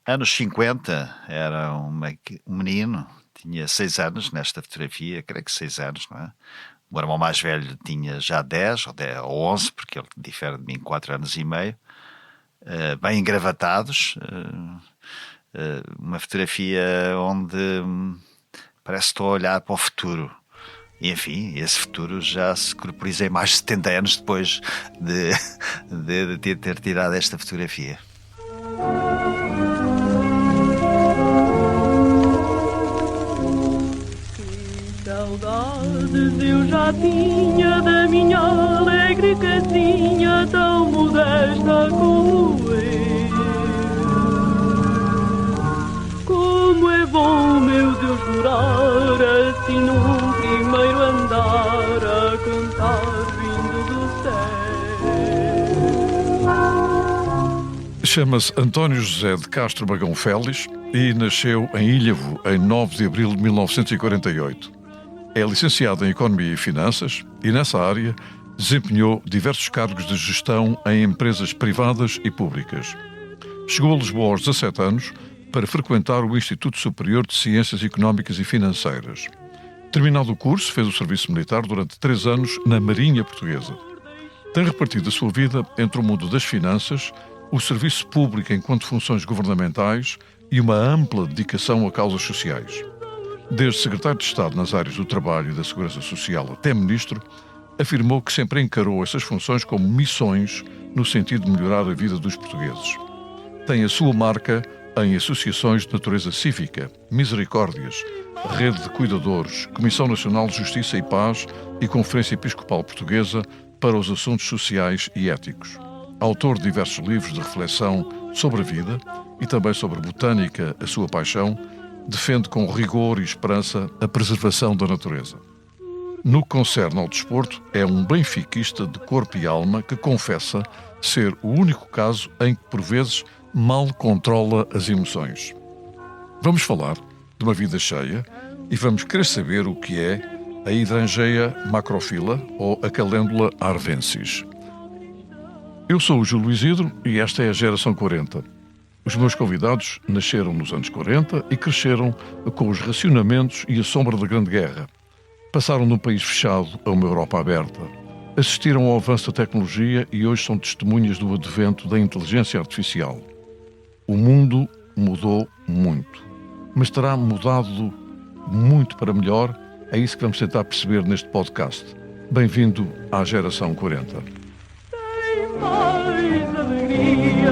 Anos 50, era um menino, tinha 6 anos nesta fotografia, creio que 6 anos, não é? O irmão mais velho tinha já 10 ou 11, porque ele difere de mim 4 anos e meio, bem engravatados, uma fotografia onde parece que estou a olhar para o futuro. E, enfim, esse futuro já se corporiza mais de 70 anos depois de ter tirado esta fotografia. Que saudades eu já tinha da minha alegre casinha, tão modesta como eu. Como é bom, meu Deus, morar assim num primeiro andar, a cantar vindo do céu. Chama-se António José de Castro Magão Félix e nasceu em Ilhavo em 9 de abril de 1948. É licenciado em Economia e Finanças e, nessa área, desempenhou diversos cargos de gestão em empresas privadas e públicas. Chegou a Lisboa aos 17 anos para frequentar o Instituto Superior de Ciências Económicas e Financeiras. Terminado o curso, fez o serviço militar durante 3 anos na Marinha Portuguesa. Tem repartido a sua vida entre o mundo das finanças, o serviço público enquanto funções governamentais e uma ampla dedicação a causas sociais. Desde secretário de Estado nas áreas do trabalho e da segurança social até ministro, afirmou que sempre encarou essas funções como missões no sentido de melhorar a vida dos portugueses. Tem a sua marca em associações de natureza cívica, Misericórdias, Rede de Cuidadores, Comissão Nacional de Justiça e Paz e Conferência Episcopal Portuguesa para os Assuntos Sociais e Éticos. Autor de diversos livros de reflexão sobre a vida e também sobre botânica, a sua paixão, defende com rigor e esperança a preservação da natureza. No que concerne ao desporto, é um benfiquista de corpo e alma que confessa ser o único caso em que, por vezes, mal controla as emoções. Vamos falar de uma vida cheia e vamos querer saber o que é a Hydrangea macrophylla ou a Calendula arvensis. Eu sou o Júlio Isidro e esta é a Geração 40. Os meus convidados nasceram nos anos 40 e cresceram com os racionamentos e a sombra da Grande Guerra. Passaram de um país fechado a uma Europa aberta. Assistiram ao avanço da tecnologia e hoje são testemunhas do advento da inteligência artificial. O mundo mudou muito, mas terá mudado muito para melhor? É isso que vamos tentar perceber neste podcast. Bem-vindo à Geração 40. Tem mais alegria.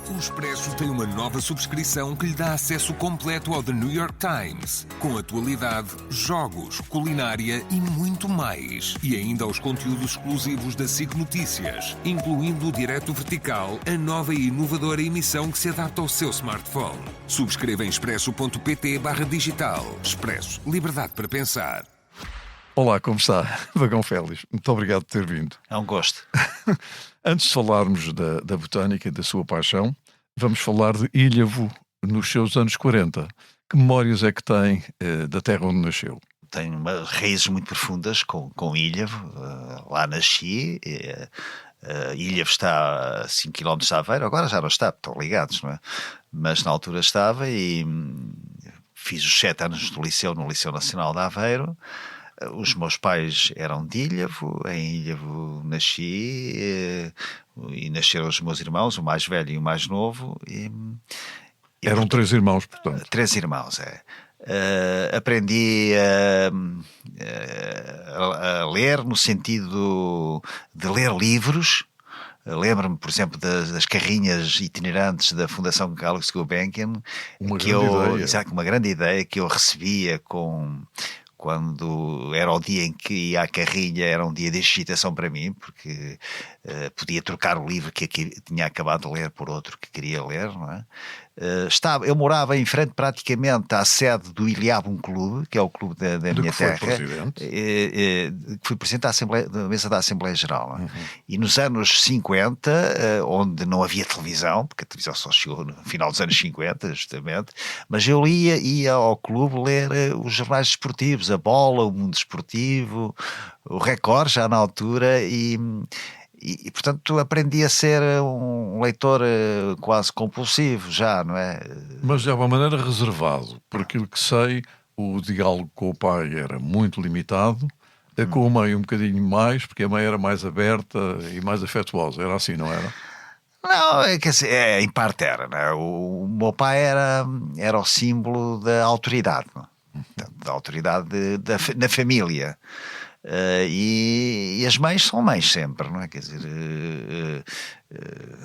O Expresso tem uma nova subscrição que lhe dá acesso completo ao The New York Times, com atualidade, jogos, culinária e muito mais. E ainda aos conteúdos exclusivos da SIC Notícias, incluindo o Direto Vertical, a nova e inovadora emissão que se adapta ao seu smartphone. Subscreva em expresso.pt/digital. Expresso. Liberdade para pensar. Olá, como está? Magão Félix, muito obrigado por ter vindo. É um gosto. Antes de falarmos da botânica e da sua paixão, vamos falar de Ilhavo nos seus anos 40. Que memórias é que tem da terra onde nasceu? Tenho raízes muito profundas com Ilhavo. Lá nasci. Ilhavo está a 5 km de Aveiro. Agora já não está, estão ligados, não é? Mas na altura estava e fiz os 7 anos do liceu no Liceu Nacional de Aveiro. Os meus pais eram de Ilhavo, em Ilhavo nasci e nasceram os meus irmãos, o mais velho e o mais novo. Eram 3 irmãos, portanto. 3 irmãos, é. Aprendi a ler no sentido de ler livros. Lembro-me, por exemplo, das carrinhas itinerantes da Fundação Alex Gulbenkian, uma grande ideia que eu recebia quando era o dia em que ia à carrinha, era um dia de excitação para mim, porque podia trocar o livro que tinha acabado de ler por outro que queria ler, não é? Eu morava em frente praticamente à sede do Iliabum Clube, que é o clube da minha terra, que fui presidente da mesa da Assembleia Geral. Não é? E nos anos 50, onde não havia televisão, porque a televisão só chegou no final dos anos 50, justamente, mas eu ia ao clube ler os jornais desportivos, a Bola, o Mundo Desportivo, o recorde já na altura e, portanto, aprendi a ser um leitor quase compulsivo já, não é? Mas de alguma maneira reservado, por aquilo que sei, o diálogo com o pai era muito limitado, com a mãe um bocadinho mais, porque a mãe era mais aberta e mais afetuosa, era assim, não era? Não, quer dizer, em parte era, não é? O meu pai era o símbolo da autoridade, não é? Da autoridade na família. E as mães são mães sempre, não é? Quer dizer,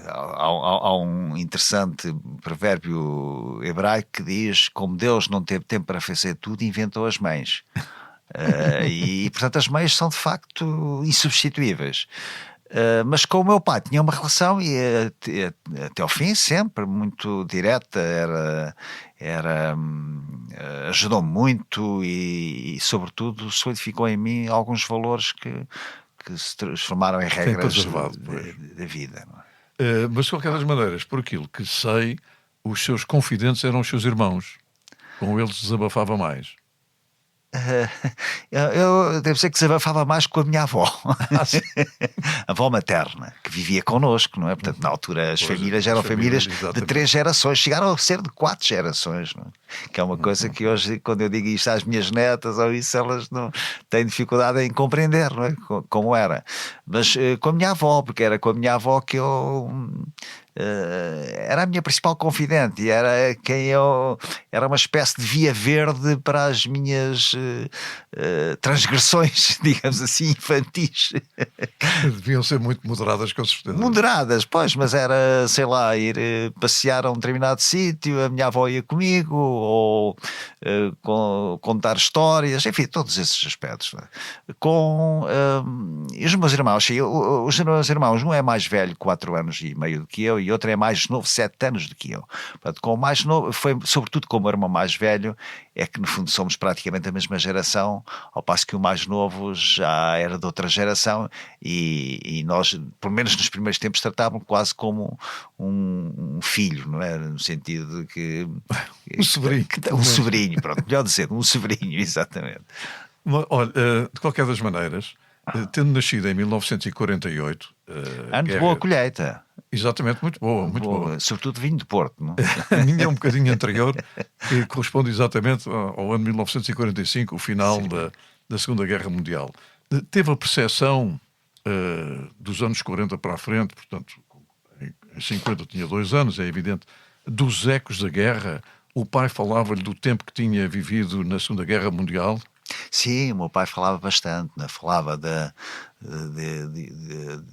há um interessante provérbio hebraico que diz: como Deus não teve tempo para fazer tudo, inventou as mães. E portanto as mães são de facto insubstituíveis. Mas com o meu pai tinha uma relação e até ao fim sempre muito direta, ajudou-me muito e sobretudo solidificou em mim alguns valores que se transformaram em regras da vida, não é? Mas de qualquer das maneiras, por aquilo que sei, os seus confidentes eram os seus irmãos, com eles desabafava mais. Eu devo dizer que desabafava mais com a minha avó, a avó materna, que vivia connosco, não é? Portanto, na altura as famílias eram famílias de 3 gerações, chegaram a ser de 4 gerações, não é? Que é uma coisa que hoje, quando eu digo isto às minhas netas ou isso, elas não têm dificuldade em compreender, não é? Como era. Mas com a minha avó, porque era com a minha avó que eu... era a minha principal confidente e era era uma espécie de via verde para as minhas transgressões, digamos assim, infantis. Deviam ser muito moderadas, com certeza. Moderadas, pois, mas era, sei lá, ir passear a um determinado sítio, a minha avó ia comigo, ou contar histórias, enfim, todos esses aspectos, né? E os meus irmãos, sim, os meus irmãos, um é mais velho, 4 anos e meio do que eu, e outro é mais novo, 7 anos do que eu. Portanto, com o mais novo, foi sobretudo com o meu irmão mais velho, é que no fundo somos praticamente a mesma geração, ao passo que o mais novo já era de outra geração e nós, pelo menos nos primeiros tempos, tratávamos quase como um filho, não é? No sentido de que... Um sobrinho. Um sobrinho, pronto, melhor dizer, um sobrinho, exatamente. Olha, de qualquer das maneiras, tendo nascido em 1948... ano de boa colheita. Exatamente, muito boa, muito boa. Sobretudo vinho de Porto, não? A minha é um bocadinho anterior, que corresponde exatamente ao ano 1945, o final da Segunda Guerra Mundial. Teve a percepção dos anos 40 para a frente, portanto, em 50 tinha 2 anos, é evidente, dos ecos da guerra. O pai falava-lhe do tempo que tinha vivido na Segunda Guerra Mundial. Sim, o meu pai falava bastante, né? Falava de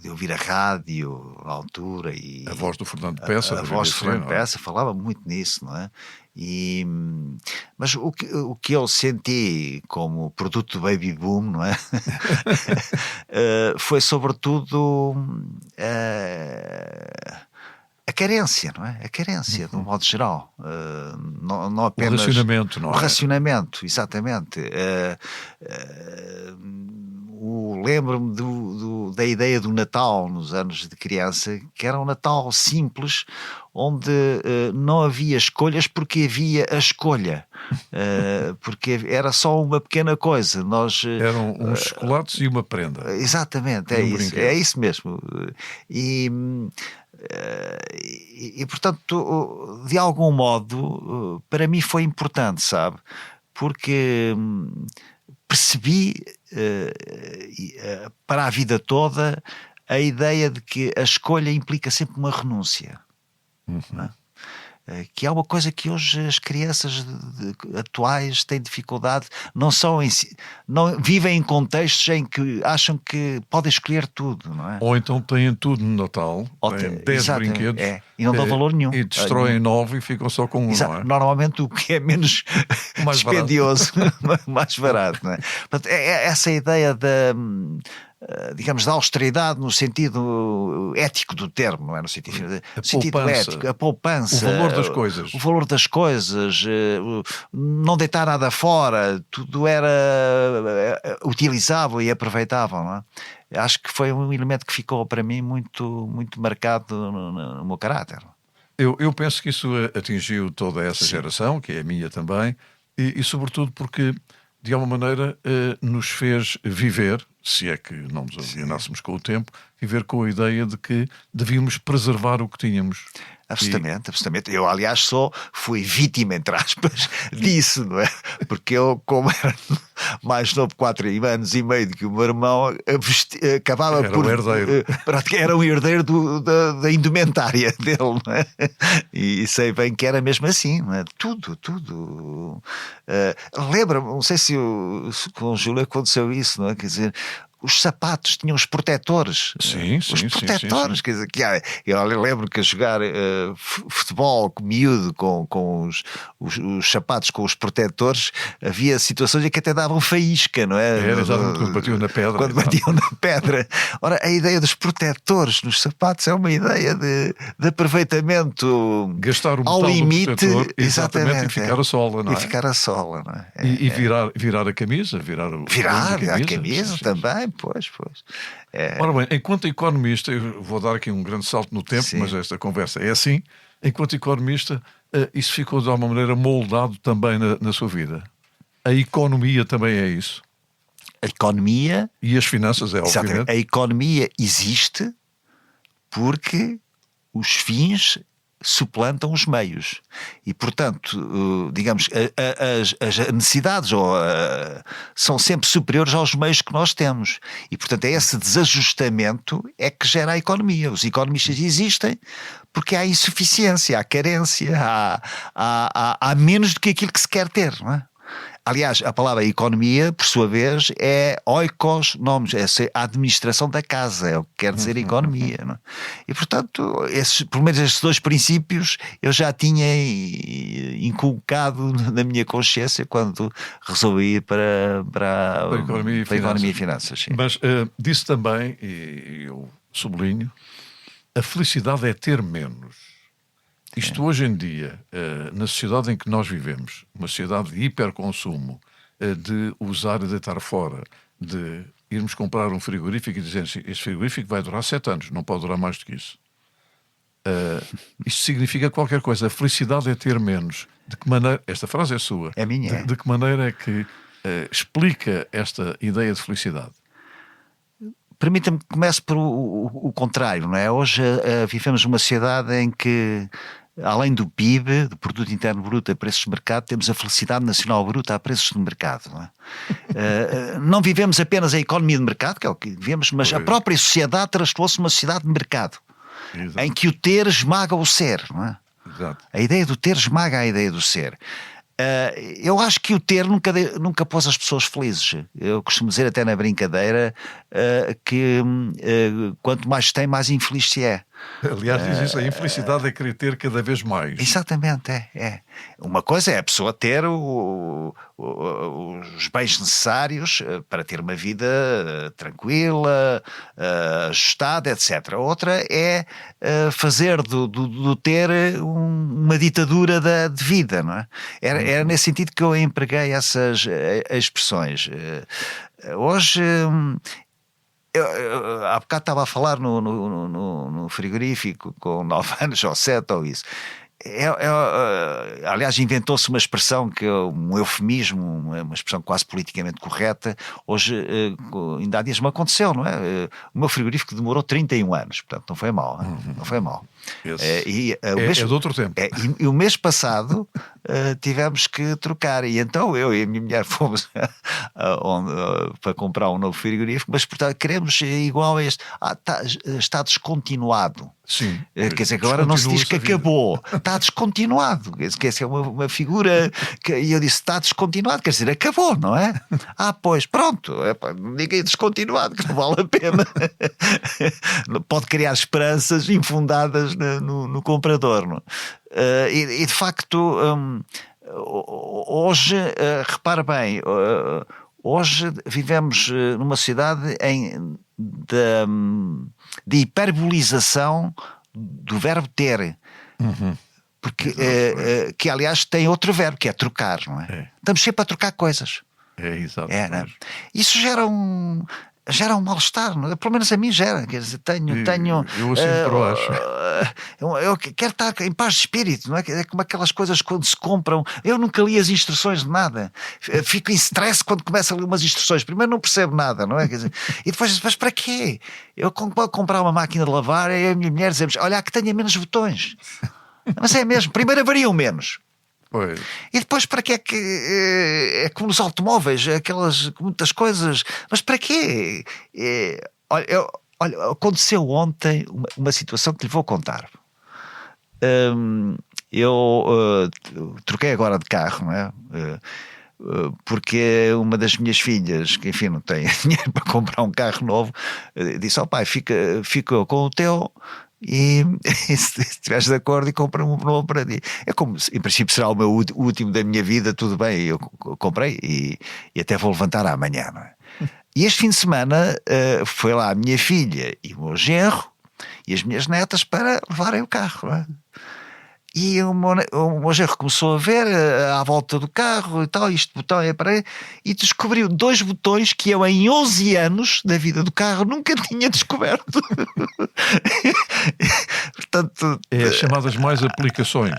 ouvir a rádio na altura e a voz do Fernando Peça, a voz do Fernando Peça falava muito nisso, não é? Mas o que eu senti como produto do baby boom, não é? Foi sobretudo a carência, não é? A carência, de um modo geral. Não apenas... O racionamento, não é? O racionamento, exatamente. Lembro-me da ideia do Natal nos anos de criança, que era um Natal simples, onde não havia escolhas porque havia a escolha. Porque era só uma pequena coisa. Eram uns chocolates e uma prenda. Exatamente, é isso mesmo. E portanto, de algum modo, para mim foi importante, sabe? Porque percebi para a vida toda a ideia de que a escolha implica sempre uma renúncia. Não é? Que é uma coisa que hoje as crianças atuais têm dificuldade, não vivem em contextos em que acham que podem escolher tudo, não é? Ou então têm tudo no Natal, têm 10 brinquedos e não dão valor nenhum. E destroem 9 e ficam só com um, não é? Normalmente o que é menos mais dispendioso, mais barato, não é? Portanto, essa ideia digamos, da austeridade no sentido ético do termo, não é? No sentido ético, a poupança, o valor das coisas. O valor das coisas, não deitar nada fora, tudo era utilizável e aproveitável, não é? Acho que foi um elemento que ficou para mim muito, muito marcado no meu caráter. Eu penso que isso atingiu toda essa geração, que é a minha também, e sobretudo porque, de alguma maneira, nos fez viver se é que não nos alienássemos com o tempo, viver com a ideia de que devíamos preservar o que tínhamos. Absolutamente, absolutamente. Eu, aliás, fui vítima, entre aspas, disso, não é? Porque eu, como era mais novo, 4 anos e meio do que o meu irmão, acabava era por... um herdeiro. Era um herdeiro da indumentária dele, não é? E sei bem que era mesmo assim, não é? Tudo. Lembra-me, não sei se com o Júlio aconteceu isso, não é? Quer dizer... Os sapatos tinham os protetores. Os protetores. Sim. Quer dizer, eu lembro que a jogar futebol miúdo com os sapatos com os protetores, havia situações em que até davam faísca, não é? Era exatamente quando batiam na pedra. Quando batiam na pedra. Ora, a ideia dos protetores nos sapatos é uma ideia de aproveitamento gastar o ao limite. Protetor, exatamente, e ficar a sola, não é? E ficar a sola, não é? E virar a camisa, virar a camisa também. Pois. Ora bem, enquanto economista, eu vou dar aqui um grande salto no tempo, mas esta conversa é assim. Enquanto economista, isso ficou de alguma maneira moldado também na sua vida. A economia também é isso. A economia... E as finanças, obviamente. A economia existe porque os fins suplantam os meios e, portanto, digamos, as necessidades são sempre superiores aos meios que nós temos e, portanto, é esse desajustamento é que gera a economia. Os economistas existem porque há insuficiência, há carência, há menos do que aquilo que se quer ter, não é? Aliás, a palavra economia, por sua vez, é oikos nomos, é a administração da casa, é o que quer dizer economia. Não é? E, portanto, pelo menos estes 2 princípios eu já tinha inculcado na minha consciência quando resolvi ir para a economia e finanças. Sim. Mas disse também, e eu sublinho, a felicidade é ter menos. Isto hoje em dia, na sociedade em que nós vivemos, uma sociedade de hiperconsumo, de usar e deitar fora, de irmos comprar um frigorífico e dizer este frigorífico vai durar 7 anos, não pode durar mais do que isso. Isto significa qualquer coisa. A felicidade é ter menos. De que maneira? Esta frase é sua. É minha. De que maneira é que explica esta ideia de felicidade? Permita-me que comece por o contrário, não é? Hoje vivemos numa sociedade em que, além do PIB, do Produto Interno Bruto a preços de mercado, temos a felicidade nacional bruta a preços de mercado. Não é? Não vivemos apenas a economia de mercado, que é o que vivemos, mas a própria sociedade transformou-se numa sociedade de mercado. Exato. Em que o ter esmaga o ser. Não é? Exato. A ideia do ter esmaga a ideia do ser. Eu acho que o ter nunca pôs as pessoas felizes. Eu costumo dizer até na brincadeira que quanto mais tem, mais infeliz se é. Aliás, diz isso, a infelicidade é querer ter cada vez mais. Exatamente, é. Uma coisa é a pessoa ter os bens necessários para ter uma vida tranquila, ajustada, etc. Outra é fazer do ter uma ditadura de vida, não é? Era nesse sentido que eu empreguei essas expressões. Hoje... Eu há bocado estava a falar no frigorífico com 9 anos ou 7 ou isso. Aliás, inventou-se uma expressão que é um eufemismo, uma expressão quase politicamente correta. Hoje, ainda há dias me aconteceu, não é? O meu frigorífico demorou 31 anos, portanto não foi mal, não foi mal. É de outro tempo. E o mês passado tivemos que trocar, e então eu e a minha mulher fomos para comprar um novo frigorífico, mas portanto queremos igual a este. Está descontinuado. Sim. Quer dizer, que agora não se diz que acabou, está descontinuado. Quer dizer, é uma figura e eu disse está descontinuado, quer dizer, acabou, não é? Pois, pronto, ninguém descontinuado, que não vale a pena. Pode criar esperanças infundadas no comprador, não? E de facto, hoje, repara bem, hoje vivemos numa sociedade de hiperbolização do verbo ter. Porque, que aliás tem outro verbo, que é trocar, não é? Estamos sempre a trocar coisas. Exato. Isso gera um mal-estar, não é? Pelo menos a mim gera. Quer dizer, tenho eu assim acho. eu quero estar em paz de espírito, não é? É como aquelas coisas quando se compram. Eu nunca li as instruções de nada. Fico em stress quando começo a ler umas instruções. Primeiro não percebo nada, não é? Quer dizer, e depois, mas para quê? Eu quando comprar uma máquina de lavar, eu e a minha mulher dizemos: olha, que tenha menos botões. Mas é mesmo, primeiro variam menos. Pois. E depois para que é que é como nos automóveis, aquelas muitas coisas, mas para quê? Olha, aconteceu ontem uma situação que lhe vou contar. Eu troquei agora de carro, não é? Porque uma das minhas filhas, que enfim não tem dinheiro para comprar um carro novo, disse: ó pai, fica com o teu. E se estiveres de acordo e compra um novo para ti. É como, em princípio será o meu último da minha vida, tudo bem, eu comprei e até vou levantar amanhã, não é? E este fim de semana foi lá a minha filha e o meu genro e as minhas netas para levarem o carro, não é? E o meu genro começou a ver à volta do carro e tal, este botão é para aí, e descobriu 2 botões que eu em 11 anos da vida do carro nunca tinha descoberto. Portanto, as chamadas mais aplicações.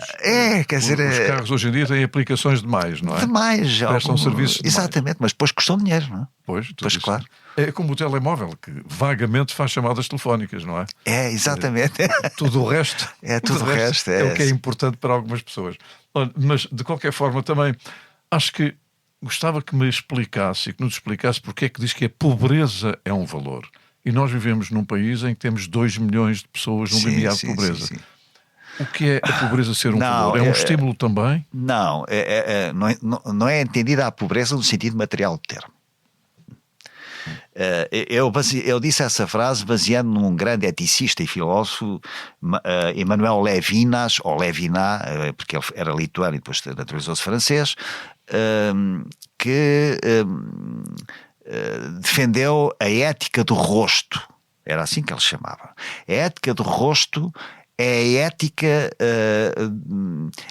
Quer dizer, os carros hoje em dia têm aplicações demais, não é? Demais. Prestam serviço demais. Exatamente, mas depois custam dinheiro, não é? Pois, claro. É como o telemóvel, que vagamente faz chamadas telefónicas, não é? Exatamente. Tudo o resto. Tudo o resto. É o que é importante para algumas pessoas. Mas, de qualquer forma, também acho que gostava que me explicasse e que nos explicasse porque é que diz que a pobreza é um valor. E nós vivemos num país em que temos 2 milhões de pessoas no limiar de pobreza. Sim. O que é a pobreza ser um valor? É um estímulo também? Não, não é entendida a pobreza no sentido material do termo. Eu disse essa frase baseando num grande eticista e filósofo, Emmanuel Levinas, ou Levinas, porque ele era lituano e depois naturalizou-se francês, que defendeu a ética do rosto. Era assim que ele chamava. A ética do rosto é a ética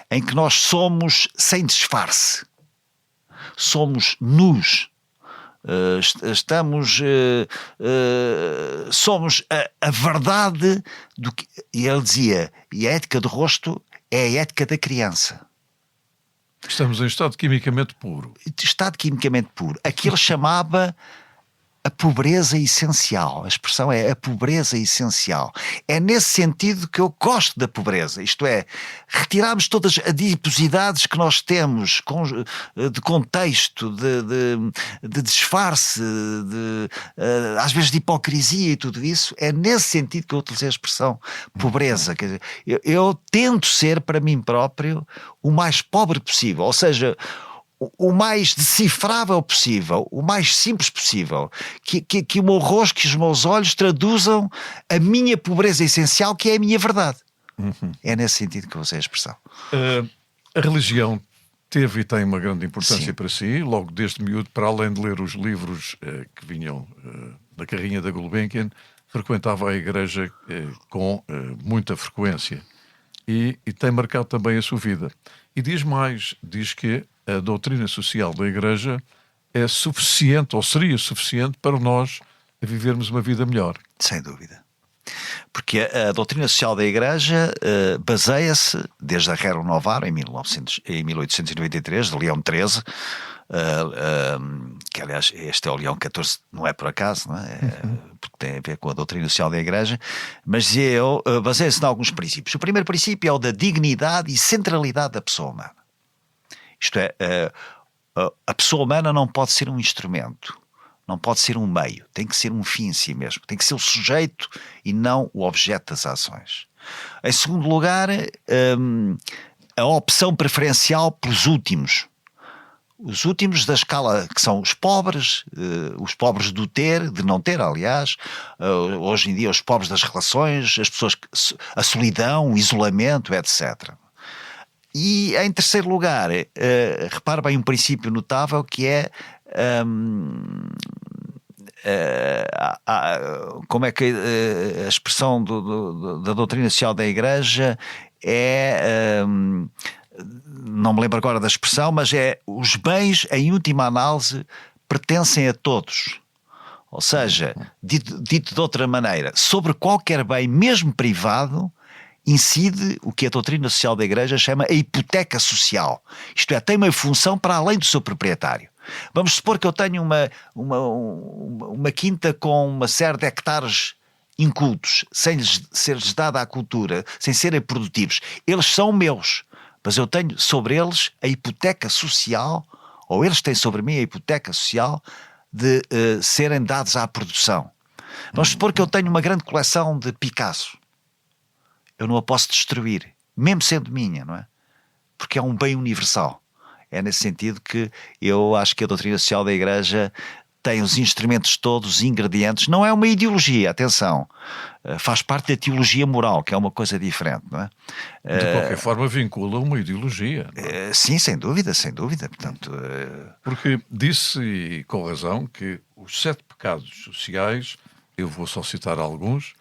em que nós somos sem disfarce. Somos nus. Somos a verdade do que. E ele dizia, e a ética do rosto é a ética da criança. Estamos em estado quimicamente puro. Estado quimicamente puro. Aqui ele chamava a pobreza essencial. A expressão é a pobreza essencial. É nesse sentido que eu gosto da pobreza. Isto é, retirarmos todas as adiposidades que nós temos de contexto, de disfarce, às vezes de hipocrisia e tudo isso. É nesse sentido que eu utilizei a expressão pobreza. Quer dizer, eu tento ser para mim próprio o mais pobre possível. Ou seja, o mais decifrável possível, o mais simples possível, que o meu rosto, que os meus olhos traduzam a minha pobreza essencial, que é a minha verdade. É nesse sentido que eu usei a expressão. A religião teve e tem uma grande importância Sim. para si, logo desde miúdo, para além de ler os livros que vinham da carrinha da Gulbenkian, frequentava a igreja com muita frequência e tem marcado também a sua vida. E diz mais, diz que a doutrina social da Igreja é suficiente, ou seria suficiente, para nós vivermos uma vida melhor. Sem dúvida. Porque a doutrina social da Igreja baseia-se, desde a Rerum Novarum, em 1893, de Leão XIII, que aliás este é o Leão XIV, não é por acaso, não é? Porque tem a ver com a doutrina social da Igreja, mas dizia eu, baseia-se em alguns princípios. O primeiro princípio é o da dignidade e centralidade da pessoa humana. Isto é, a pessoa humana não pode ser um instrumento, não pode ser um meio, tem que ser um fim em si mesmo, tem que ser o sujeito e não o objeto das ações. Em segundo lugar, a opção preferencial pelos últimos. Os últimos da escala, que são os pobres do ter, de não ter, aliás, hoje em dia os pobres das relações, as pessoas, a solidão, o isolamento, etc. E em terceiro lugar, repare bem um princípio notável que é como é que a expressão da doutrina social da Igreja é, não me lembro agora da expressão, mas é os bens em última análise pertencem a todos. Ou seja, dito de outra maneira, sobre qualquer bem, mesmo privado, incide o que a doutrina social da Igreja chama a hipoteca social. Isto é, tem uma função para além do seu proprietário. Vamos supor que eu tenho uma quinta com uma série de hectares incultos, sem ser-lhes dada à cultura, sem serem produtivos. Eles são meus, mas eu tenho sobre eles a hipoteca social, ou eles têm sobre mim a hipoteca social de serem dados à produção. Vamos supor que eu tenho uma grande coleção de Picasso. Eu não a posso destruir, mesmo sendo minha, não é? Porque é um bem universal. É nesse sentido que eu acho que a doutrina social da Igreja tem os instrumentos todos, os ingredientes. Não é uma ideologia, atenção. Faz parte da teologia moral, que é uma coisa diferente, não é? De qualquer forma vincula uma ideologia. Não é? Sim, sem dúvida, sem dúvida. Portanto, Porque disse, e com razão, que os 7 pecados sociais, eu vou só citar alguns,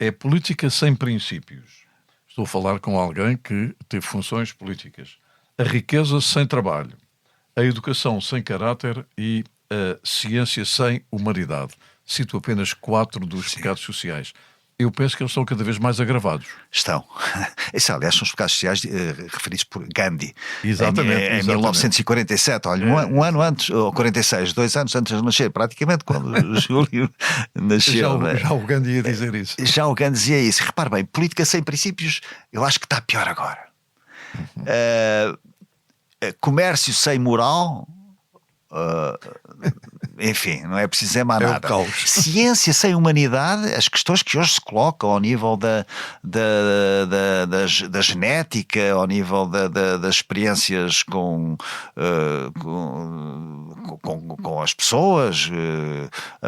é política sem princípios. Estou a falar com alguém que teve funções políticas. A riqueza sem trabalho, a educação sem caráter e a ciência sem humanidade. Cito apenas 4 dos pecados sociais. Eu penso que eles estão cada vez mais agravados. Estão. Esses, aliás, são os pecados sociais referidos por Gandhi. Exatamente. Em 1947, olha, um ano antes, ou 46, 2 anos antes de nascer, praticamente, quando o Júlio nasceu. Já o Gandhi ia dizer isso. Já o Gandhi dizia isso. Repare bem, política sem princípios, eu acho que está pior agora. Comércio sem moral, enfim, não é preciso dizer mais É o nada. caos. Ciência sem humanidade, as questões que hoje se colocam ao nível da genética, ao nível das experiências com as pessoas,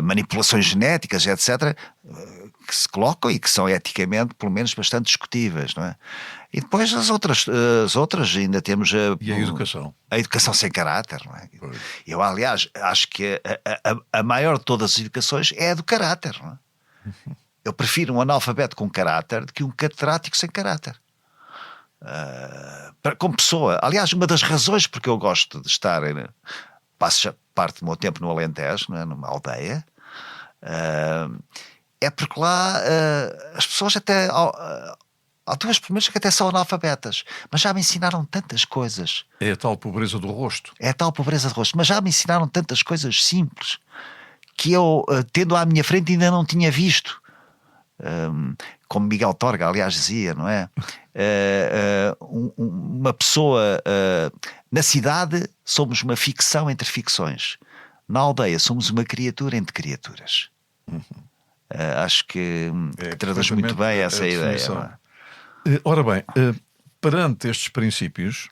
manipulações genéticas, etc., que se colocam e que são eticamente, pelo menos, bastante discutíveis, não é? E depois as outras ainda temos E a educação? A educação sem caráter, não é? Pois. Eu, aliás, acho que a maior de todas as educações é a do caráter, não é? Eu prefiro um analfabeto com caráter do que um catedrático sem caráter. Como pessoa. Aliás, uma das razões porque eu gosto de estar, passo parte do meu tempo no Alentejo, não é? Numa aldeia, é porque lá as pessoas até... Há 2 primeiras que até são analfabetas, mas já me ensinaram tantas coisas. É a tal pobreza do rosto. É a tal pobreza de rosto, mas já me ensinaram tantas coisas simples que eu, tendo à minha frente, ainda não tinha visto. Como Miguel Torga, aliás, dizia, não é? Uma pessoa... na cidade somos uma ficção entre ficções. Na aldeia somos uma criatura entre criaturas. Acho que traduz muito bem essa ideia. Não é? Ora bem, perante estes princípios,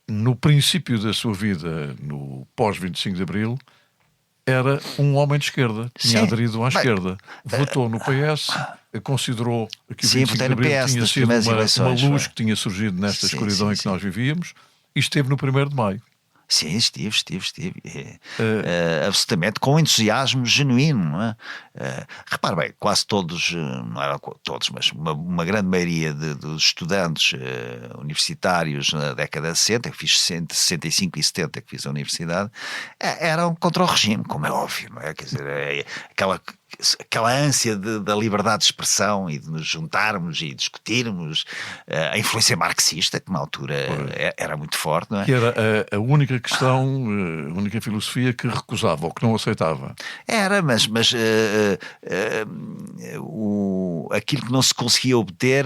no princípio da sua vida, no pós-25 de Abril, era um homem de esquerda, tinha aderido à esquerda, votou no PS, considerou que o 25 de Abril tinha sido uma luz que tinha surgido nesta escuridão em que nós vivíamos, e esteve no 1º de Maio. Sim, estive. Absolutamente, com entusiasmo genuíno, não é? Repare bem, quase todos, não eram todos, mas uma grande maioria dos estudantes universitários na década de 60, que fiz 65 e 70 que fiz a universidade, eram contra o regime, como é óbvio, não é? Quer dizer, aquela ânsia da liberdade de expressão e de nos juntarmos e discutirmos, a influência marxista, que na altura era muito forte, não é? Que era a única questão, a única filosofia que recusava ou que não aceitava. Era, mas aquilo que não se conseguia obter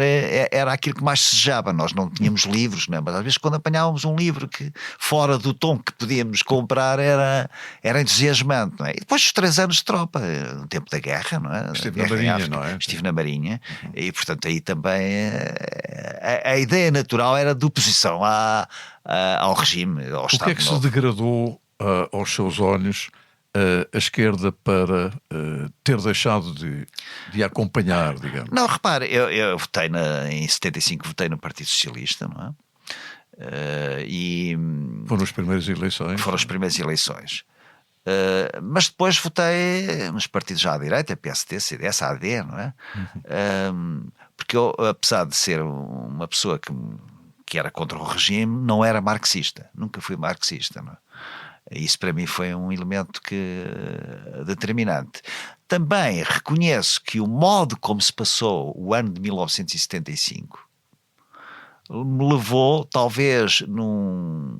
era aquilo que mais se desejava. Nós não tínhamos livros, não é? Mas às vezes quando apanhávamos um livro que fora do tom que podíamos comprar era entusiasmante, não é? E depois dos 3 anos de tropa, no tempo da guerra, não é? Estive na Marinha, não é? Estive na Marinha, e portanto aí também a ideia natural era de oposição ao regime, ao Estado. O que é que se degradou aos seus olhos a esquerda para ter deixado de acompanhar, digamos? Não, repare, eu votei em 75, votei no Partido Socialista, não é? Foram as primeiras eleições. Foram as primeiras eleições. Mas depois votei nos partidos já à direita, PSD, CDS, AD, não é? Porque eu, apesar de ser uma pessoa que era contra o regime, não era marxista, nunca fui marxista, não é? Isso para mim foi um elemento determinante. Também reconheço que o modo como se passou o ano de 1975 me levou, talvez num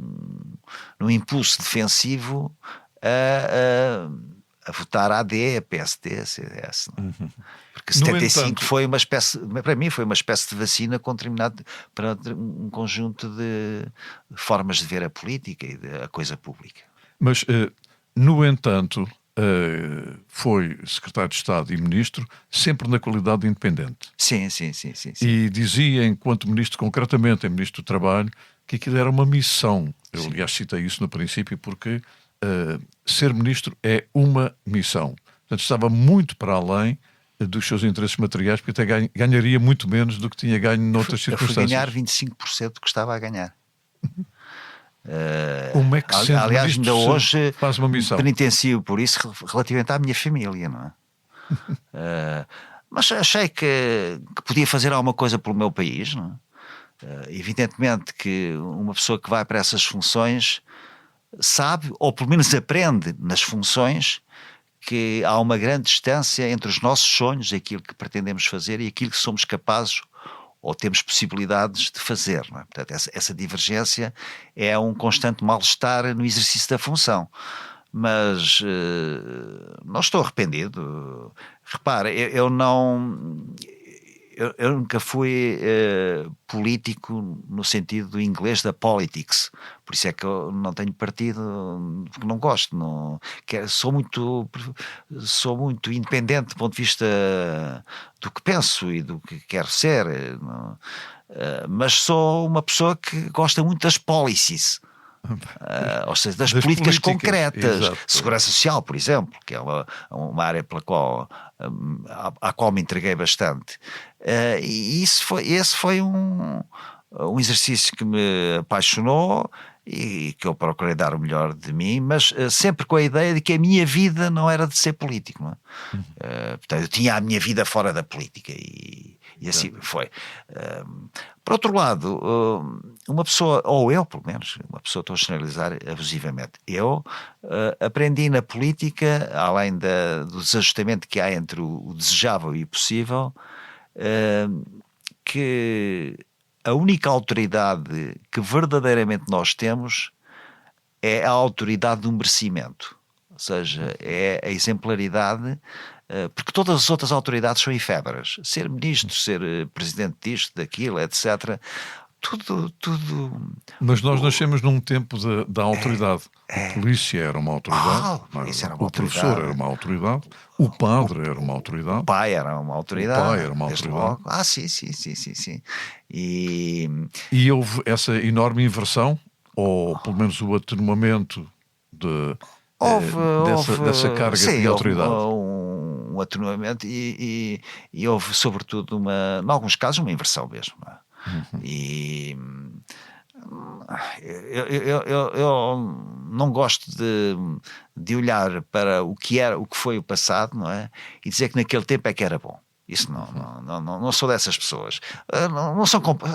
impulso defensivo, a votar AD, PSD, CDS. Porque 75 foi uma espécie, para mim foi uma espécie de vacina para um conjunto de formas de ver a política e a coisa pública. Mas, no entanto, foi secretário de Estado e ministro sempre na qualidade de independente. Sim. E dizia, enquanto ministro, concretamente, ministro do Trabalho, que aquilo era uma missão. Eu, aliás, citei isso no princípio porque ser ministro é uma missão. Portanto, estava muito para além dos seus interesses materiais, porque até ganharia muito menos do que tinha ganho noutras circunstâncias. Eu fui ganhar 25% do que estava a ganhar. Como é que sendo aliás, ainda hoje faz uma missão? Penitencio por isso relativamente à minha família, não é? Mas achei que podia fazer alguma coisa pelo meu país, não é? Evidentemente que uma pessoa que vai para essas funções sabe, ou pelo menos aprende nas funções, que há uma grande distância entre os nossos sonhos, aquilo que pretendemos fazer e aquilo que somos capazes ou temos possibilidades de fazer, não é? Portanto, essa divergência é um constante mal-estar no exercício da função. Mas não estou arrependido. Repara, eu nunca fui político no sentido inglês da politics. Por isso é que eu não tenho partido, porque não gosto. Sou muito independente do ponto de vista do que penso e do que quero ser. Mas sou uma pessoa que gosta muito das policies. Ou seja, das políticas concretas. Exato. Segurança social, por exemplo, que é uma área à qual me entreguei bastante. E esse foi um exercício que me apaixonou e que eu procurei dar o melhor de mim, mas sempre com a ideia de que a minha vida não era de ser político, não é? Portanto, eu tinha a minha vida fora da política e assim foi. Por outro lado, uma pessoa, ou eu pelo menos, uma pessoa, estou a generalizar abusivamente, eu aprendi na política, além do desajustamento que há entre o desejável e o possível, que a única autoridade que verdadeiramente nós temos é a autoridade do merecimento, ou seja, é a exemplaridade. Porque todas as outras autoridades são efêmeras. Ser ministro, ser presidente disto, daquilo, etc. Tudo. Mas nós nascemos num tempo da autoridade. A polícia era uma autoridade, o professor era uma autoridade, o padre era uma autoridade, o pai era uma autoridade. Logo. Sim. E houve essa enorme inversão, ou pelo menos o atenuamento dessa carga de autoridade. Um atenuamento e houve sobretudo em alguns casos uma inversão mesmo. E eu não gosto de olhar para o que foi o passado, não é? E dizer que naquele tempo é que era bom. Isso não sou dessas pessoas.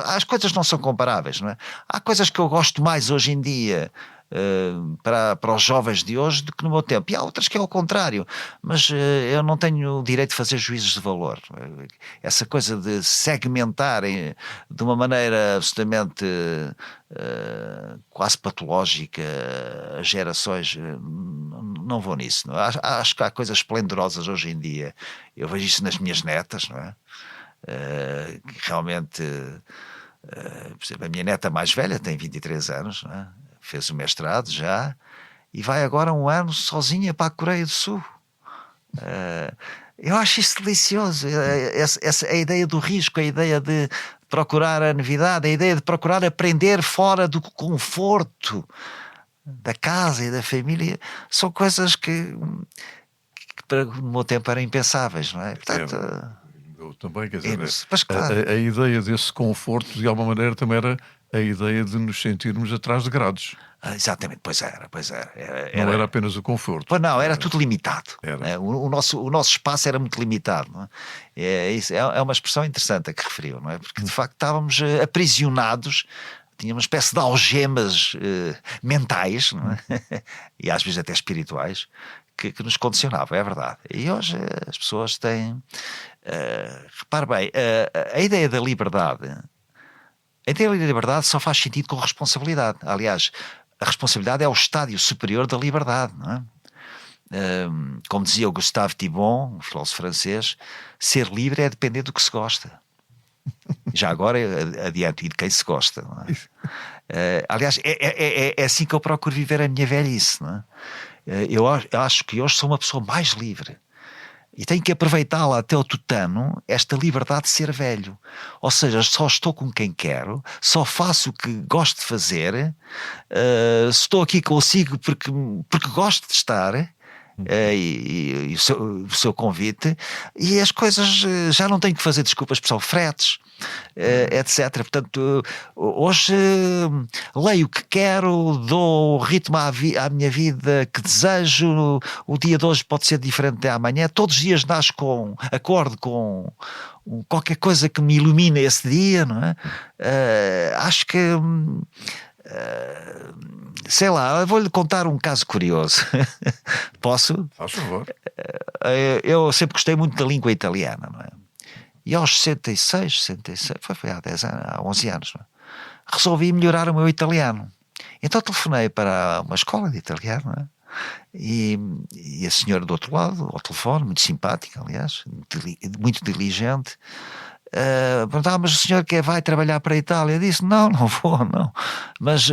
As coisas não são comparáveis, não é? Há coisas que eu gosto mais hoje em dia para os jovens de hoje do que no meu tempo, e há outras que é o contrário, mas eu não tenho o direito de fazer juízos de valor. Essa coisa de segmentar de uma maneira absolutamente quase patológica as gerações, não vou nisso, não é? Acho que há coisas esplendorosas hoje em dia. Eu vejo isso nas minhas netas, não é? Que realmente, por exemplo, a minha neta mais velha tem 23 anos, não é? Fez o mestrado já e vai agora um ano sozinha para a Coreia do Sul. Eu acho isso delicioso. A ideia do risco, a ideia de procurar a novidade, a ideia de procurar aprender fora do conforto da casa e da família, são coisas que para o meu tempo eram impensáveis, não é? Portanto, eu também, quer dizer, mas, claro, a ideia desse conforto de alguma maneira também era a ideia de nos sentirmos atrás de grades. Exatamente, pois era. Não era apenas o conforto. Pois não, era tudo limitado. Era. O nosso espaço era muito limitado. Não é? Isso é uma expressão interessante a que referiu, não é? Porque de facto estávamos aprisionados tinha uma espécie de algemas mentais, não é? E às vezes até espirituais, que nos condicionavam, é verdade. E hoje as pessoas têm... repare bem, a ideia da liberdade... A ideia da liberdade só faz sentido com responsabilidade. Aliás, a responsabilidade é o estádio superior da liberdade, não é? Como dizia o Gustave Thibon, um filósofo francês, ser livre é depender do que se gosta. Já agora adianto, e de quem se gosta, não é? Aliás, é assim que eu procuro viver a minha velhice, não é? Eu acho que hoje sou uma pessoa mais livre e tenho que aproveitá-la até o tutano, esta liberdade de ser velho. Ou seja, só estou com quem quero, só faço o que gosto de fazer, estou aqui consigo porque gosto de estar. E o seu convite, e as coisas já não tenho que fazer desculpas para fretes, etc. Portanto, hoje leio o que quero, dou o ritmo à minha vida que desejo. O dia de hoje pode ser diferente de amanhã. Todos os dias nasço acordo com qualquer coisa que me ilumine esse dia, não é? Acho que sei lá, vou-lhe contar um caso curioso. Posso? Faz favor. Eu sempre gostei muito da língua italiana, não é? E aos 66, foi há 10 anos, há 11 anos, não é? Resolvi melhorar o meu italiano. Então telefonei para uma escola de italiano, não é? E a senhora do outro lado, ao telefone, muito simpática, aliás, muito diligente, perguntava, mas o senhor vai trabalhar para a Itália? Eu disse, não vou, não. Mas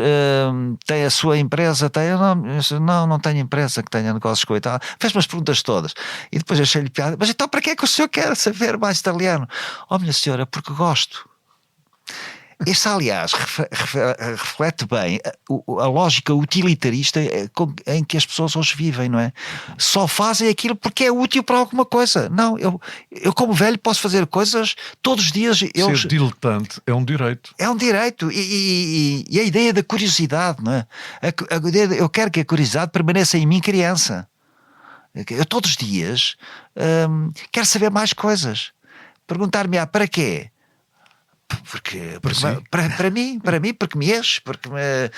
tem a sua empresa? Não tenho empresa que tenha negócios com a Itália. Fez-me as perguntas todas. E depois achei-lhe piada, mas então para que é que o senhor quer saber mais italiano? Oh, minha senhora, porque gosto. Isto, aliás, reflete bem a lógica utilitarista em que as pessoas hoje vivem, não é? Só fazem aquilo porque é útil para alguma coisa. Não, eu como velho posso fazer coisas todos os dias. Ser diletante é um direito. É um direito. E a ideia da curiosidade, não é? Eu quero que a curiosidade permaneça em mim criança. Eu todos os dias quero saber mais coisas. Perguntar-me, para quê? Para mim, porque me enche, porque me,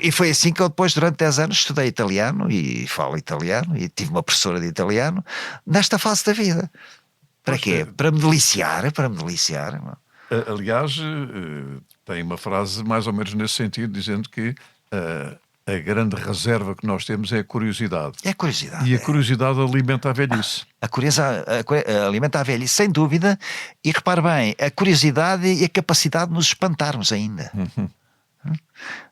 e foi assim que eu depois durante 10 anos estudei italiano e falo italiano e tive uma professora de italiano nesta fase da vida. Para quê? Para me deliciar. Aliás, tem uma frase mais ou menos nesse sentido, dizendo que a grande reserva que nós temos é a curiosidade. É a curiosidade. E a curiosidade alimenta a velhice. A curiosidade alimenta a velhice, sem dúvida. E repare bem, a curiosidade e a capacidade de nos espantarmos ainda.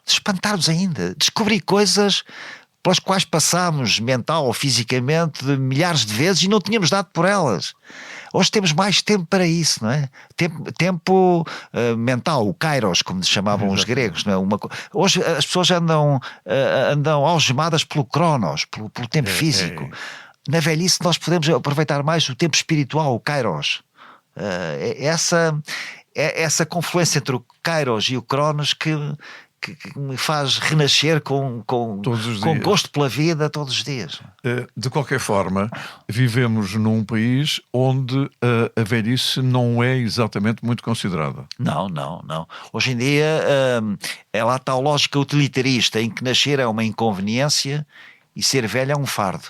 Espantarmos ainda. Descobrir coisas pelas quais passámos mental ou fisicamente milhares de vezes e não tínhamos dado por elas. Hoje temos mais tempo para isso, não é? Tempo mental, o kairos, como chamavam os gregos, não é? Hoje as pessoas andam algemadas pelo cronos, pelo tempo físico. Na velhice nós podemos aproveitar mais o tempo espiritual, o kairos. Essa confluência entre o kairos e o cronos que me faz renascer com gosto pela vida todos os dias. De qualquer forma, vivemos num país onde a velhice não é exatamente muito considerada. Não. Hoje em dia lá está a lógica utilitarista em que nascer é uma inconveniência e ser velho é um fardo.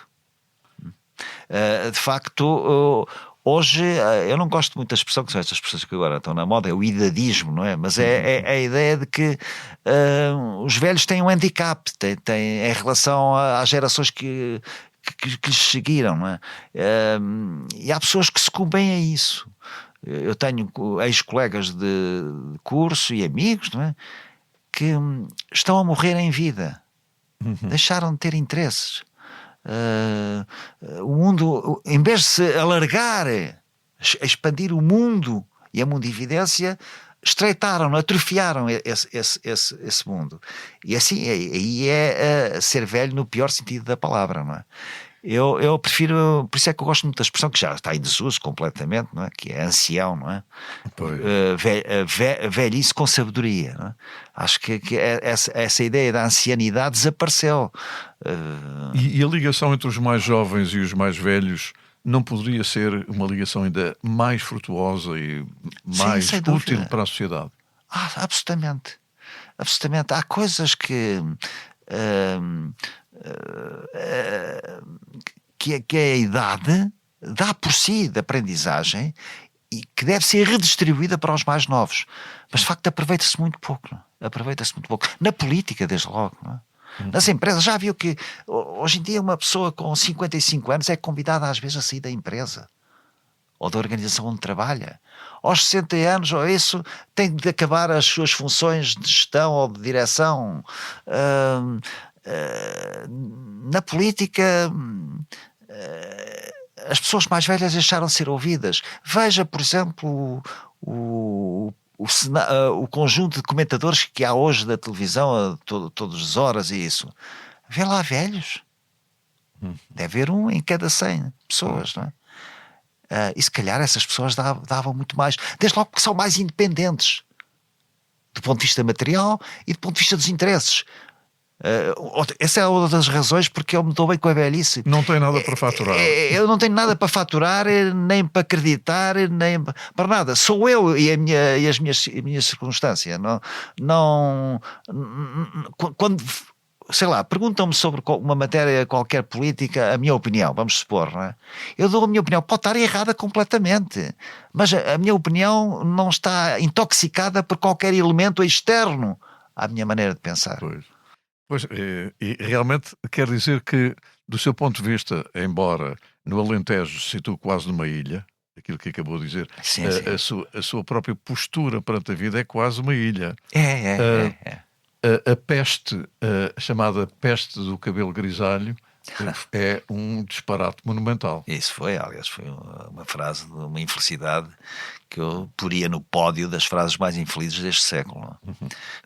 De facto, hoje, eu não gosto muito da expressão, que são estas expressões que agora estão na moda, é o idadismo, não é? Mas é a ideia de que os velhos têm um handicap, têm em relação às gerações que lhes seguiram, não é? E há pessoas que sucumbem a isso. Eu tenho ex-colegas de curso e amigos, não é? Que estão a morrer em vida. Deixaram de ter interesses. O mundo, em vez de se alargar, expandir o mundo e a mundividência, estreitaram, atrofiaram esse mundo. E assim, aí é ser velho no pior sentido da palavra, não é? Eu prefiro, por isso é que eu gosto muito da expressão que já está em desuso completamente, não é? Que é ancião, não é? Velhice com sabedoria, não é? Acho que essa ideia da ancianidade desapareceu. E a ligação entre os mais jovens e os mais velhos não poderia ser uma ligação ainda mais frutuosa e mais útil para a sociedade? Absolutamente. Absolutamente. Há coisas que a idade dá por si de aprendizagem e que deve ser redistribuída para os mais novos. Mas de facto aproveita-se muito pouco. Não é? Aproveita-se muito pouco. Na política, desde logo. Não é? Nas empresas, já viu que hoje em dia uma pessoa com 55 anos é convidada às vezes a sair da empresa ou da organização onde trabalha. Aos 60 anos, ou isso, tem de acabar as suas funções de gestão ou de direção. Na política, as pessoas mais velhas deixaram de ser ouvidas. Veja, por exemplo, o conjunto de comentadores que há hoje da televisão, todas as horas e isso. Vê lá velhos. Deve haver um em cada 100 pessoas, não é? E se calhar essas pessoas davam muito mais, desde logo porque são mais independentes do ponto de vista material e do ponto de vista dos interesses. Essa é uma das razões porque eu me dou bem com a velhice. Não tem nada para faturar. Eu não tenho nada para faturar, nem para acreditar, nem para nada. Sou eu e a minha circunstância. Quando, sei lá, perguntam-me sobre uma matéria qualquer política, a minha opinião, vamos supor, não é? Eu dou a minha opinião, pode estar errada completamente, mas a minha opinião não está intoxicada por qualquer elemento externo à minha maneira de pensar. Pois, e realmente quer dizer que, do seu ponto de vista, embora no Alentejo se situa quase numa ilha, aquilo que acabou de dizer, sim. A sua própria postura perante a vida é quase uma ilha. É. A peste, chamada peste do cabelo grisalho, é um disparate monumental. Isso foi, aliás, foi uma frase de uma infelicidade que eu poria no pódio das frases mais infelizes deste século.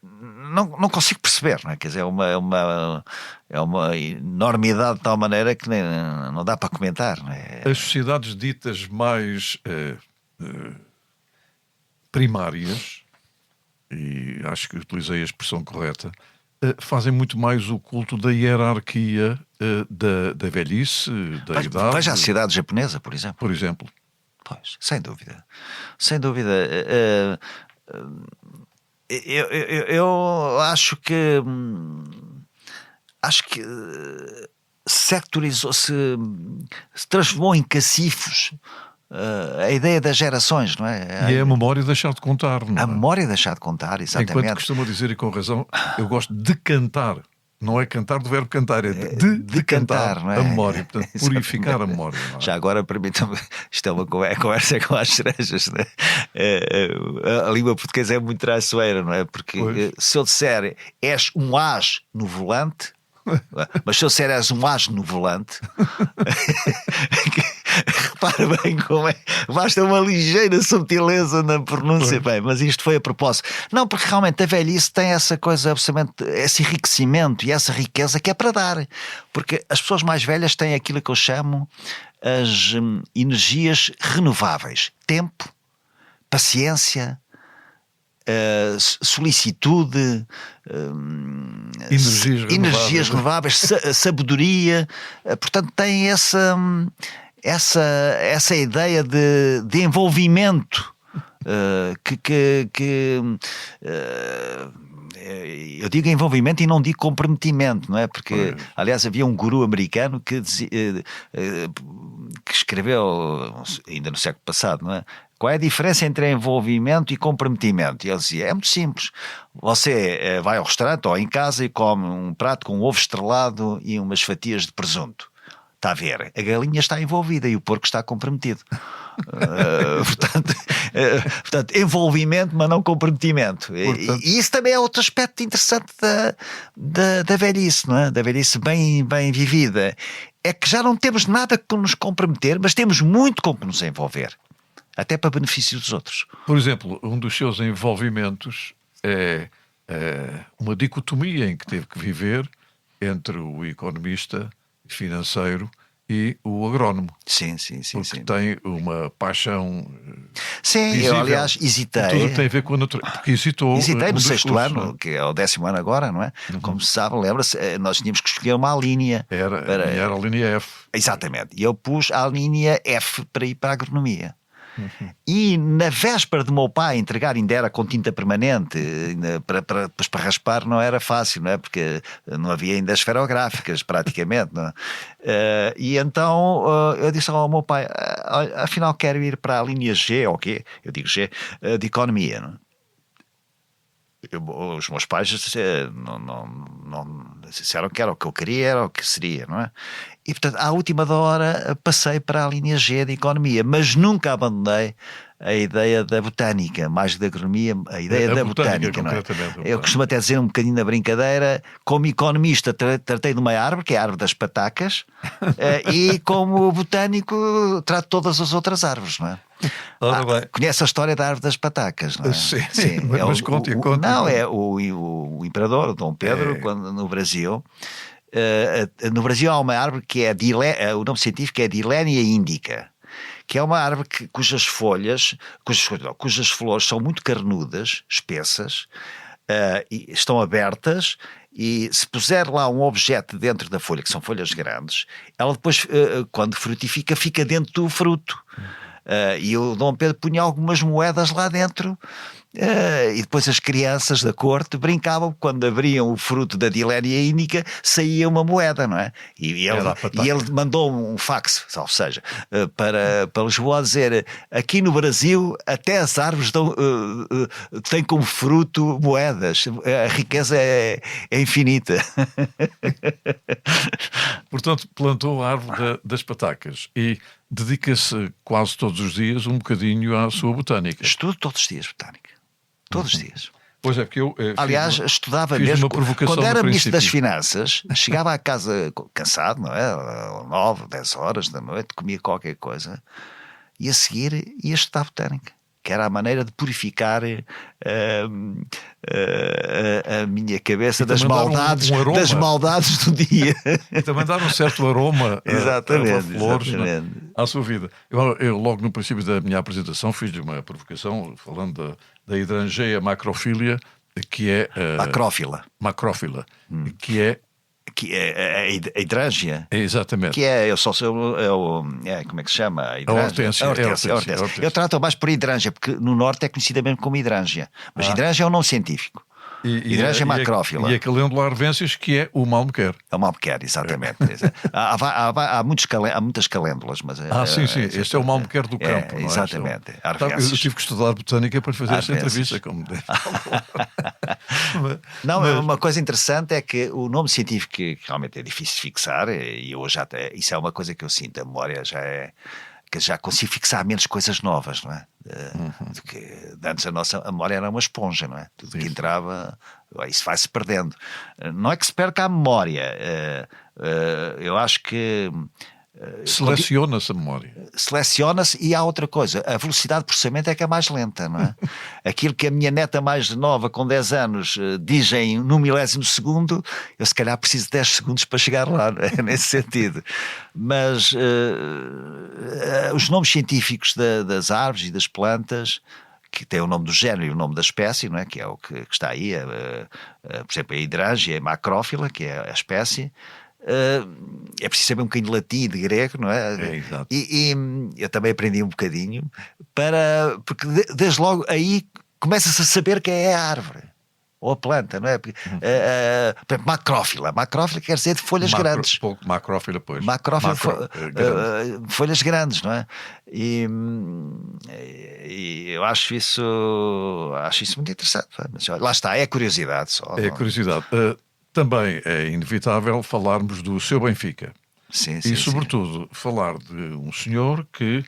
Não consigo perceber, não é? Quer dizer, é uma enormidade de tal maneira que não dá para comentar. Não é? As sociedades ditas mais primárias, e acho que utilizei a expressão correta, fazem muito mais o culto da hierarquia da velhice, da idade. Veja a sociedade japonesa, por exemplo. Por exemplo. Pois, sem dúvida. Sem dúvida. Eu acho que sectorizou-se, se transformou em cacifos a ideia das gerações, não é? E é a memória deixar de contar, não é? A memória deixar de contar, exatamente. Enquanto costuma dizer, e com razão, eu gosto de cantar. Não é cantar do verbo cantar, é de cantar, não é? A memória, portanto, purificar a memória. Não é? Já agora, permitam-me, isto é uma conversa com as cerejas, não é? A língua portuguesa é muito traiçoeira, não é? Porque se eu disser és um as no volante, mas se eu disser és um as no volante, repara bem como é, basta uma ligeira subtileza na pronúncia, bem, mas isto foi a propósito. Não, porque realmente a velhice tem essa coisa, absolutamente, esse enriquecimento e essa riqueza que é para dar, porque as pessoas mais velhas têm aquilo que eu chamo as energias renováveis: tempo, paciência, solicitude, energias renováveis, sabedoria. Portanto, tem essa ideia de envolvimento eu digo envolvimento e não digo comprometimento, não é? Porque, aliás, havia um guru americano que escreveu ainda no século passado, não é? Qual é a diferença entre envolvimento e comprometimento? E ele dizia, é muito simples. Você vai ao restaurante ou em casa e come um prato com um ovo estrelado e umas fatias de presunto. Está a ver? A galinha está envolvida e o porco está comprometido. Portanto, envolvimento, mas não comprometimento. Portanto, e isso também é outro aspecto interessante da velhice, não é? Da velhice bem vivida. É que já não temos nada com nos comprometer, mas temos muito com que nos envolver. Até para benefício dos outros. Por exemplo, um dos seus envolvimentos é uma dicotomia em que teve que viver entre o economista financeiro e o agrónomo. Sim. Porque tem uma paixão. Sim, visível. Eu aliás hesitei. Tudo que tem a ver com a natureza. Porque hesitei no 6º ano, que é o 10º ano agora, não é? Como se sabe, lembra-se, nós tínhamos que escolher uma linha. Era a linha F. Exatamente. E eu pus a linha F para ir para a agronomia. E na véspera do meu pai entregar, ainda era com tinta permanente, para raspar não era fácil, não é? Porque não havia ainda esferográficas praticamente, não é? E então eu disse ao meu pai: afinal quero ir para a linha G, ou quê? Eu digo G, de economia, não é? Os meus pais não disseram que era o que eu queria, era o que seria, não é? E portanto, à última da hora passei para a linha G de economia, mas nunca abandonei a ideia da botânica, mais da agronomia, a ideia da botânica, não é? Eu costumo até dizer um bocadinho na brincadeira, como economista tratei de uma árvore, que é a árvore das patacas, e como botânico trato todas as outras árvores, não é? Conhece a história da árvore das patacas, não é? Sim, mas conte. Não, é o imperador Dom Pedro, quando no Brasil há uma árvore que é o nome científico é Dilenia indica, que é uma árvore cujas flores são muito carnudas, espessas, e estão abertas, e se puser lá um objeto dentro da folha, que são folhas grandes, ela depois, quando frutifica, fica dentro do fruto. E o Dom Pedro punha algumas moedas lá dentro, e depois as crianças da corte brincavam, quando abriam o fruto da Dilenia ínica saía uma moeda, não é? E ele mandou um fax, ou seja, para Lisboa, a dizer: aqui no Brasil até as árvores têm como fruto moedas, a riqueza é infinita. Portanto, plantou a árvore das patacas e dedica-se quase todos os dias um bocadinho à sua botânica. Estudo todos os dias botânica. Todos os dias. Pois é, porque eu aliás, estudava mesmo. Quando era ministro das Finanças, chegava à casa cansado, não é? 9, 10 horas da noite, comia qualquer coisa e a seguir ia estudar botânica, que era a maneira de purificar a minha cabeça das maldades do dia. E também dar um certo aroma exatamente, a flores à sua vida. Eu logo no princípio da minha apresentação fiz-lhe uma provocação falando da hidrangea macrofilia, que é macrófila, que é a hidrângea. Exatamente. Que é, como é que se chama? A hortênsia. Eu trato mais por hidrângea, porque no norte é conhecida mesmo como hidrângea. Mas hidrângea é um nome científico. Hidrângea macrófila. E a calêndula arvensis, que é o malmequer. É o malmequer, exatamente. Há muitas calêndulas, mas... sim. Este é o malmequer do campo, não é? Exatamente. Eu tive que estudar botânica para fazer esta entrevista. Uma coisa interessante é que o nome científico, que realmente é difícil de fixar, e hoje isso é uma coisa que eu sinto, a memória que já consigo fixar menos coisas novas, não é? Do que antes a memória era uma esponja, não é? Tudo que entrava, isso vai-se perdendo. Não é que se perca a memória, eu acho que seleciona-se a memória. Seleciona-se, e há outra coisa, a velocidade de processamento é que é mais lenta, não é? Aquilo que a minha neta mais nova, com 10 anos, diz num milésimo segundo, eu se calhar preciso de 10 segundos para chegar lá, não é? Nesse sentido. Mas os nomes científicos das árvores e das plantas, que tem o nome do género e o nome da espécie, não é? Que é o que está aí, por exemplo, a hidrângea, a macrófila, que é a espécie. É preciso saber um bocadinho de latim e de grego, não é? Exato. E eu também aprendi um bocadinho, porque desde logo aí começa-se a saber quem é a árvore ou a planta, não é? Porque, macrófila quer dizer de folhas grandes. Macrófila, pois. Macrófila, folhas grandes, não é? E eu acho isso muito interessante. Mas, lá está, é curiosidade só. É curiosidade. Também é inevitável falarmos do seu Benfica. Sim, e, sobretudo, falar de um senhor que,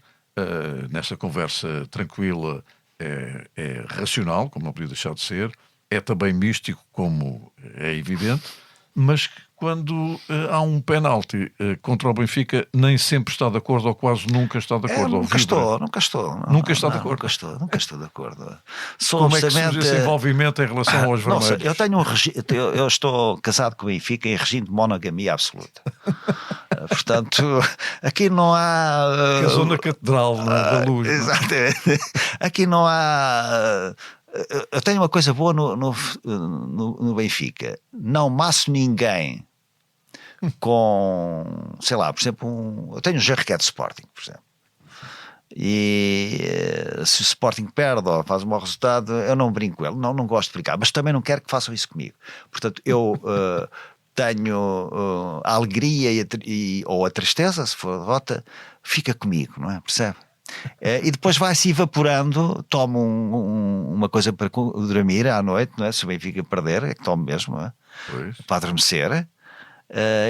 nesta conversa tranquila, é racional, como não podia deixar de ser, é também místico, como é evidente, mas que, quando há um penalti contra o Benfica, nem sempre está de acordo, ou quase nunca está de acordo. Nunca estou. Nunca estou de acordo. Como é que surge esse envolvimento em relação aos vermelhos? Eu estou casado com o Benfica em regime de monogamia absoluta. Portanto, aqui não há... Casou na Catedral da Luz. Exatamente. Aqui não há... Eu tenho uma coisa boa no Benfica. Não maço ninguém com, sei lá, por exemplo, eu tenho um jarrequete de Sporting, por exemplo. E se o Sporting perde ou faz um mau resultado, eu não brinco com ele, não gosto de brincar, mas também não quero que façam isso comigo. Portanto, eu tenho a alegria ou a tristeza, se for a derrota, fica comigo, não é? Percebe? E depois vai-se evaporando, tomo uma coisa para dormir à noite, não é? Se o Benfica perder, é que tomo mesmo, não é? Para adormecer.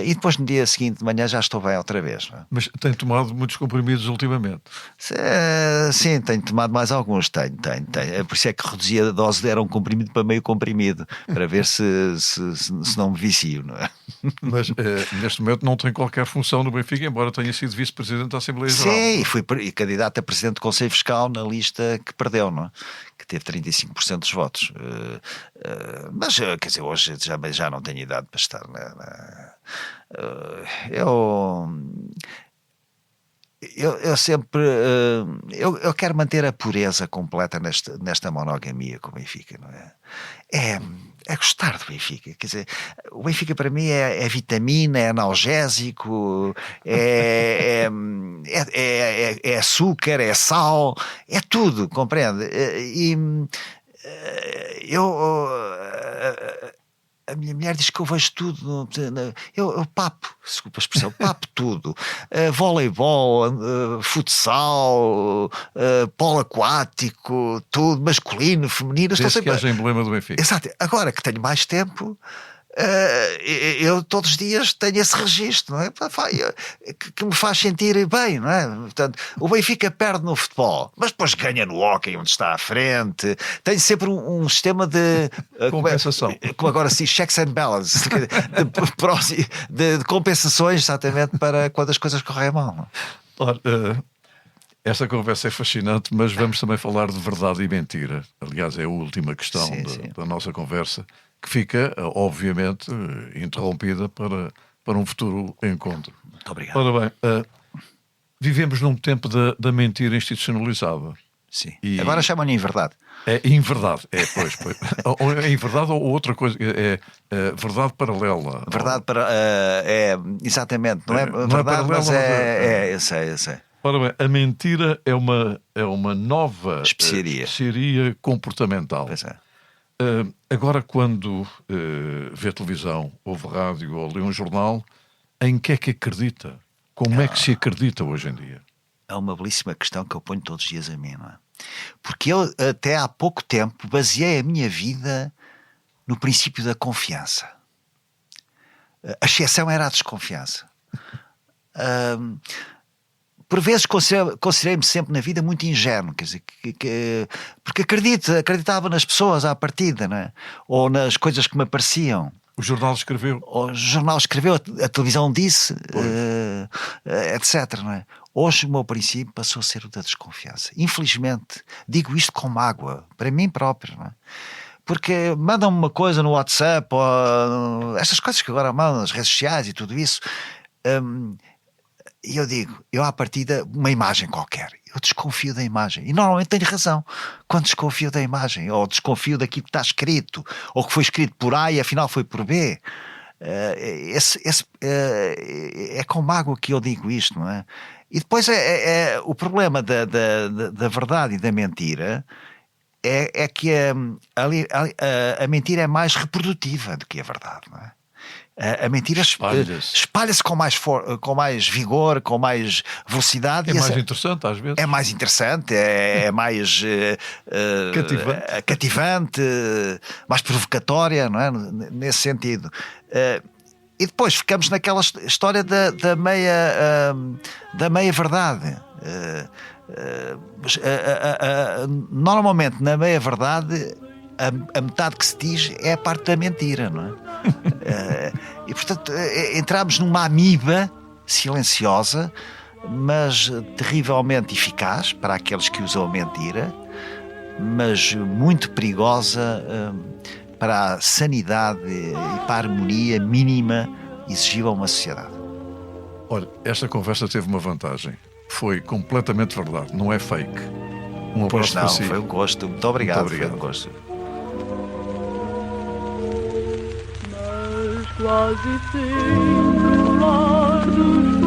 E depois no dia seguinte de manhã já estou bem outra vez, não é? Mas tem tomado muitos comprimidos ultimamente? Sim, tenho tomado mais alguns. Tenho. Por isso é que reduzia a dose, era um comprimido para meio comprimido, para ver se não me vicio, não é? Mas neste momento não tem qualquer função no Benfica, embora tenha sido vice-presidente da Assembleia Geral. Sim, e fui candidato a presidente do Conselho Fiscal na lista que perdeu, não é? Que teve 35% dos votos. Mas, quer dizer, hoje já não tenho idade para estar eu sempre eu quero manter a pureza completa nesta monogamia com o Benfica, não é? É gostar do Benfica, quer dizer, o Benfica para mim é vitamina, é analgésico, é açúcar, é sal, é tudo, compreende? A minha mulher diz que eu vejo tudo, eu papo, desculpa a expressão, papo tudo, voleibol, futsal, polo aquático, tudo, masculino, feminino. Desde que haja emblema do Benfica. Exato, agora que tenho mais tempo, eu todos os dias tenho esse registro, não é? Que me faz sentir bem, não é? Portanto, o Benfica perde no futebol, mas depois ganha no hóquei, onde está à frente. Tem sempre um sistema de compensação, como agora se diz, checks and balances, de compensações, exatamente, para quando as coisas correm mal. Ora, esta conversa é fascinante, mas vamos também falar de verdade e mentira. Aliás, é a última questão da nossa conversa, que fica, obviamente, interrompida para um futuro encontro. Muito obrigado. Ora bem, vivemos num tempo da mentira institucionalizada. Sim. Agora chamam-lhe inverdade. É inverdade, pois. É inverdade ou outra coisa, é verdade paralela. Verdade exatamente, não é paralela, verdade, mas eu sei. Ora bem, a mentira é uma nova especiaria comportamental. Pois é. Agora, quando vê televisão, ouve rádio ou lê um jornal, em que é que acredita? Como é que se acredita hoje em dia? É uma belíssima questão que eu ponho todos os dias a mim, não é? Porque eu, até há pouco tempo, baseei a minha vida no princípio da confiança. A exceção era a desconfiança. Por vezes considerei-me sempre na vida muito ingênuo, quer dizer, porque acreditava nas pessoas à partida, não é? Ou nas coisas que me apareciam. O jornal escreveu. A televisão disse, etc. Não é? Hoje o meu princípio passou a ser o da desconfiança. Infelizmente, digo isto com mágoa, para mim próprio, não é? Porque mandam-me uma coisa no WhatsApp, ou estas coisas que agora mandam nas redes sociais e tudo isso. E eu digo, à partida, uma imagem qualquer, eu desconfio da imagem, e normalmente tenho razão quando desconfio da imagem, ou desconfio daquilo que está escrito, ou que foi escrito por A e afinal foi por B. É com mágoa que eu digo isto, não é? E depois o problema da verdade e da mentira é que a mentira é mais reprodutiva do que a verdade, não é? A mentira espalha-se com mais vigor, com mais velocidade. É mais interessante às vezes. É mais interessante, é mais cativante, mais provocatória, não é? Nesse sentido. E depois ficamos naquela história da meia verdade. Normalmente na meia verdade a metade que se diz é a parte da mentira, não é? E portanto entramos numa amiba silenciosa, mas terrivelmente eficaz para aqueles que usam a mentira, mas muito perigosa para a sanidade e para a harmonia mínima exigível a uma sociedade. Olha, esta conversa teve uma vantagem. Foi completamente verdade, não é fake. Um abraço para si. Foi um gosto. Muito obrigado. Foi um gosto. Mas quase sempre o lar dos